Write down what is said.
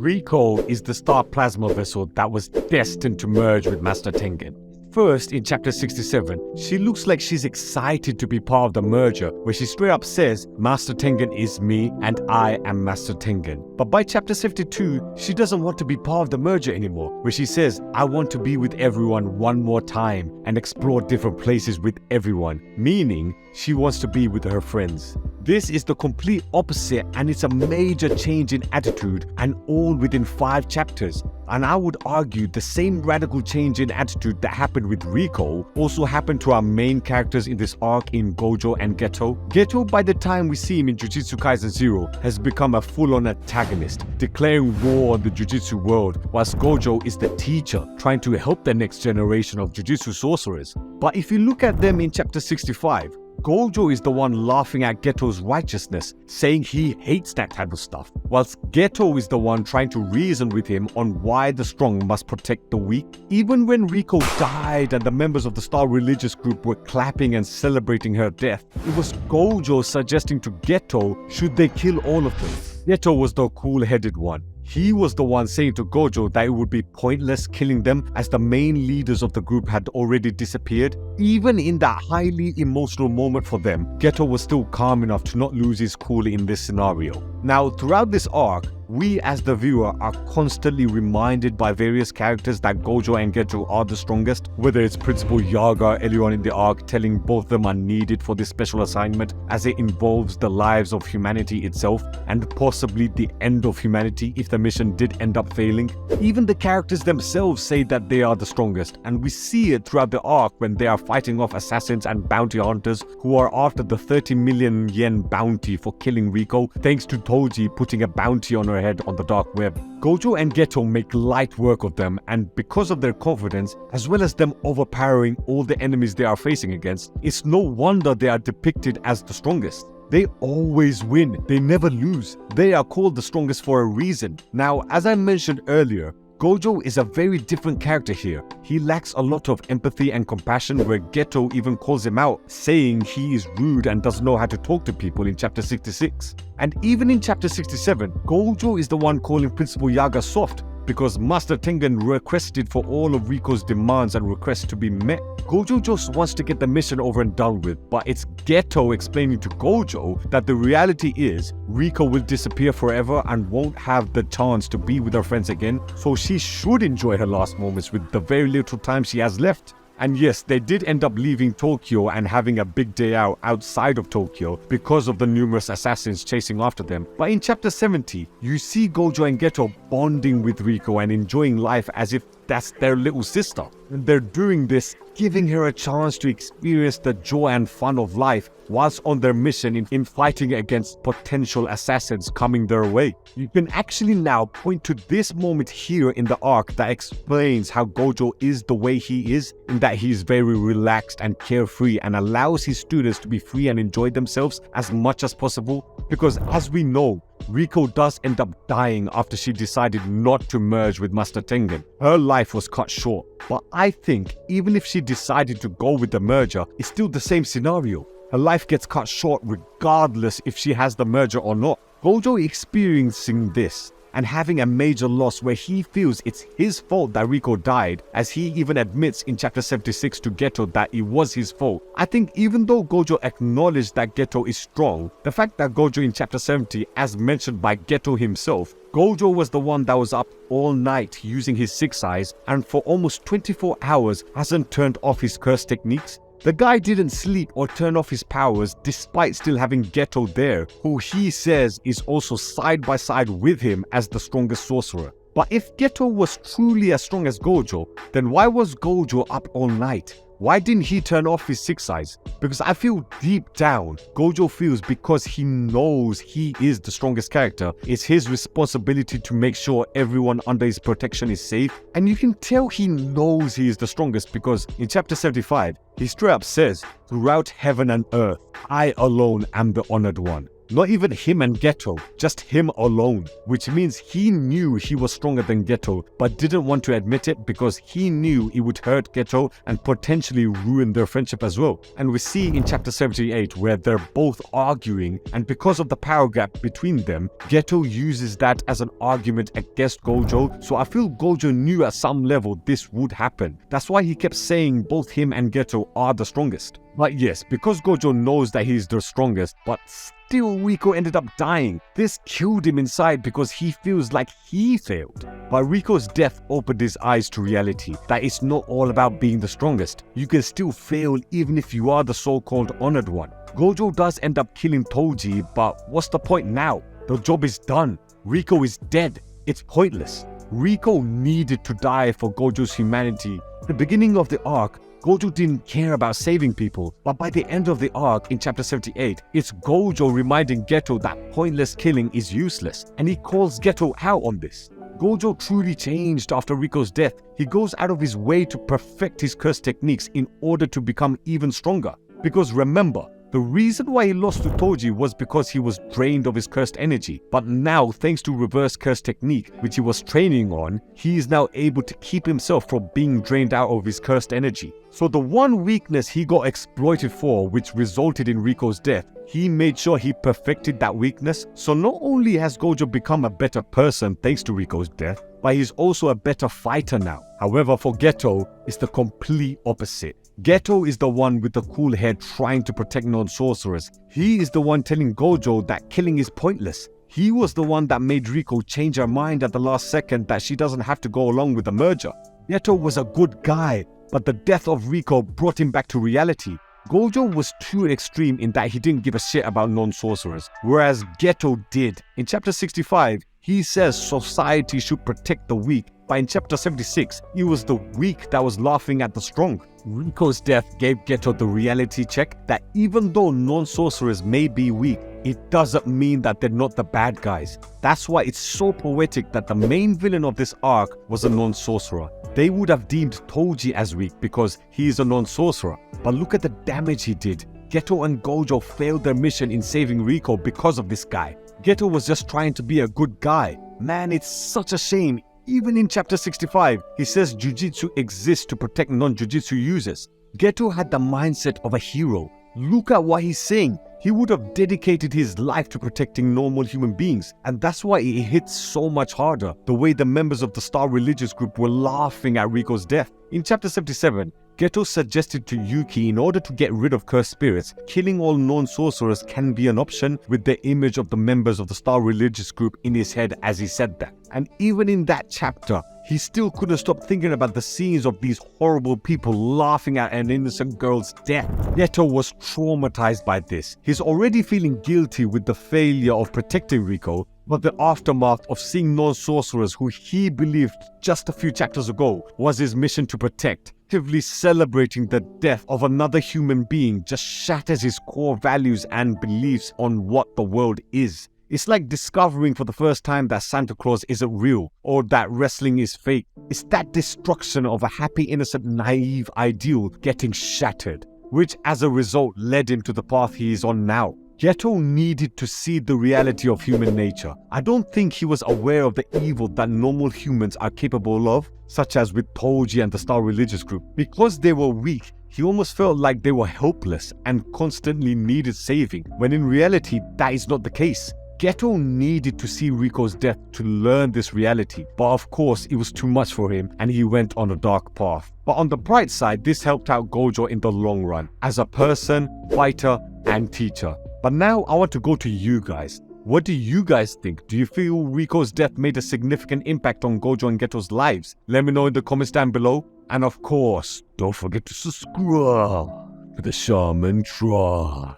Riko is the star plasma vessel that was destined to merge with Master Tengen. First, in chapter 67, she looks like she's excited to be part of the merger, where she straight up says, Master Tengen is me and I am Master Tengen. But by chapter 72, she doesn't want to be part of the merger anymore, where she says, I want to be with everyone one more time and explore different places with everyone, meaning she wants to be with her friends. This is the complete opposite, and it's a major change in attitude, and all within 5 chapters. And I would argue the same radical change in attitude that happened with Riko also happened to our main characters in this arc in Gojo and Geto. Geto, by the time we see him in Jujutsu Kaisen 0, has become a full-on antagonist, declaring war on the Jujutsu world, whilst Gojo is the teacher, trying to help the next generation of Jujutsu sorcerers. But if you look at them in chapter 65, Gojo is the one laughing at Geto's righteousness, saying he hates that type of stuff, whilst Geto is the one trying to reason with him on why the strong must protect the weak. Even when Riko died and the members of the Star religious group were clapping and celebrating her death, it was Gojo suggesting to Geto should they kill all of them. Geto was the cool-headed one. He was the one saying to Gojo that it would be pointless killing them as the main leaders of the group had already disappeared. Even in that highly emotional moment for them, Geto was still calm enough to not lose his cool in this scenario. Now, throughout this arc, we as the viewer are constantly reminded by various characters that Gojo and Geto are the strongest, whether it's Principal Yaga earlier on in the arc telling both of them are needed for this special assignment as it involves the lives of humanity itself and possibly the end of humanity if the mission did end up failing. Even the characters themselves say that they are the strongest, and we see it throughout the arc when they are fighting off assassins and bounty hunters who are after the 30 million yen bounty for killing Riko, thanks to Toji putting a bounty on her head on the dark web. Gojo and Geto make light work of them, and because of their confidence, as well as them overpowering all the enemies they are facing against, it's no wonder they are depicted as the strongest. They always win, they never lose. They are called the strongest for a reason. Now, as I mentioned earlier, Gojo is a very different character here. He lacks a lot of empathy and compassion, where Geto even calls him out, saying he is rude and doesn't know how to talk to people in chapter 66. And even in chapter 67, Gojo is the one calling Principal Yaga soft, because Master Tengen requested for all of Riko's demands and requests to be met. Gojo just wants to get the mission over and done with, but it's Geto explaining to Gojo that the reality is Riko will disappear forever and won't have the chance to be with her friends again, so she should enjoy her last moments with the very little time she has left. And yes, they did end up leaving Tokyo and having a big day out outside of Tokyo because of the numerous assassins chasing after them. But in chapter 70, you see Gojo and Geto bonding with Riko and enjoying life as if that's their little sister. And they're doing this, giving her a chance to experience the joy and fun of life whilst on their mission in fighting against potential assassins coming their way. You can actually now point to this moment here in the arc that explains how Gojo is the way he is, in that he is very relaxed and carefree and allows his students to be free and enjoy themselves as much as possible. Because as we know, Riko does end up dying after she decided not to merge with Master Tengen. Her life was cut short, but I think even if she decided to go with the merger, it's still the same scenario. Her life gets cut short regardless if she has the merger or not. Gojo experiencing this and having a major loss where he feels it's his fault that Riko died, as he even admits in chapter 76 to Geto that it was his fault. I think even though Gojo acknowledged that Geto is strong, the fact that Gojo in chapter 70, as mentioned by Geto himself, Gojo was the one that was up all night using his 6 eyes and for almost 24 hours hasn't turned off his curse techniques. The guy didn't sleep or turn off his powers despite still having Geto there, who he says is also side by side with him as the strongest sorcerer. But if Geto was truly as strong as Gojo, then why was Gojo up all night? Why didn't he turn off his 6 eyes? Because I feel deep down, Gojo feels because he knows he is the strongest character, it's his responsibility to make sure everyone under his protection is safe. And you can tell he knows he is the strongest because in chapter 75, he straight up says, "Throughout heaven and earth, I alone am the honored one." Not even him and Geto, just him alone. Which means he knew he was stronger than Geto, but didn't want to admit it because he knew it would hurt Geto and potentially ruin their friendship as well. And we see in chapter 78 where they're both arguing, and because of the power gap between them, Geto uses that as an argument against Gojo. So I feel Gojo knew at some level this would happen. That's why he kept saying both him and Geto are the strongest. But yes, because Gojo knows that he's the strongest, but still Riko ended up dying. This killed him inside because he feels like he failed. But Riko's death opened his eyes to reality, that it's not all about being the strongest. You can still fail even if you are the so-called honored one. Gojo does end up killing Toji, but what's the point now? The job is done. Riko is dead. It's pointless. Riko needed to die for Gojo's humanity. At the beginning of the arc, Gojo didn't care about saving people, but by the end of the arc in chapter 78, it's Gojo reminding Geto that pointless killing is useless, and he calls Geto out on this. Gojo truly changed after Riko's death. He goes out of his way to perfect his curse techniques in order to become even stronger. Because remember, the reason why he lost to Toji was because he was drained of his cursed energy. But now, thanks to reverse curse technique, which he was training on, he is now able to keep himself from being drained out of his cursed energy. So the one weakness he got exploited for, which resulted in Riko's death, he made sure he perfected that weakness. So not only has Gojo become a better person thanks to Riko's death, but he's also a better fighter now. However, for Geto, it's the complete opposite. Geto is the one with the cool head trying to protect non-sorcerers. He is the one telling Gojo that killing is pointless. He was the one that made Riko change her mind at the last second that she doesn't have to go along with the merger. Geto was a good guy, but the death of Riko brought him back to reality. Gojo was too extreme in that he didn't give a shit about non-sorcerers, whereas Geto did. In chapter 65, he says society should protect the weak, but in chapter 76, it was the weak that was laughing at the strong. Riko's death gave Geto the reality check that even though non-sorcerers may be weak, it doesn't mean that they're not the bad guys. That's why it's so poetic that the main villain of this arc was a non-sorcerer. They would have deemed Toji as weak because he is a non-sorcerer. But look at the damage he did. Geto and Gojo failed their mission in saving Riko because of this guy. Geto was just trying to be a good guy. Man, it's such a shame. Even in chapter 65, he says Jujutsu exists to protect non-Jujutsu users. Geto had the mindset of a hero. Look at what he's saying. He would have dedicated his life to protecting normal human beings, and that's why it hits so much harder, the way the members of the Star Religious Group were laughing at Riko's death. In chapter 77, Geto suggested to Yuki in order to get rid of cursed spirits, killing all non-sorcerers can be an option, with the image of the members of the Star Religious Group in his head as he said that. And even in that chapter, he still couldn't stop thinking about the scenes of these horrible people laughing at an innocent girl's death. Geto was traumatized by this. He's already feeling guilty with the failure of protecting Riko, but the aftermath of seeing non-sorcerers who he believed just a few chapters ago was his mission to protect, actively celebrating the death of another human being just shatters his core values and beliefs on what the world is. It's like discovering for the first time that Santa Claus isn't real or that wrestling is fake. It's that destruction of a happy, innocent, naive ideal getting shattered, which as a result led him to the path he is on now. Geto needed to see the reality of human nature. I don't think he was aware of the evil that normal humans are capable of, such as with Toji and the Star Religious Group. Because they were weak, he almost felt like they were helpless and constantly needed saving, when in reality that is not the case. Geto needed to see Riko's death to learn this reality, but of course it was too much for him and he went on a dark path. But on the bright side, this helped out Gojo in the long run, as a person, fighter, and teacher. But now I want to go to you guys. What do you guys think? Do you feel Riko's death made a significant impact on Gojo and Geto's lives? Let me know in the comments down below. And of course, don't forget to subscribe to the Shaman Tribe.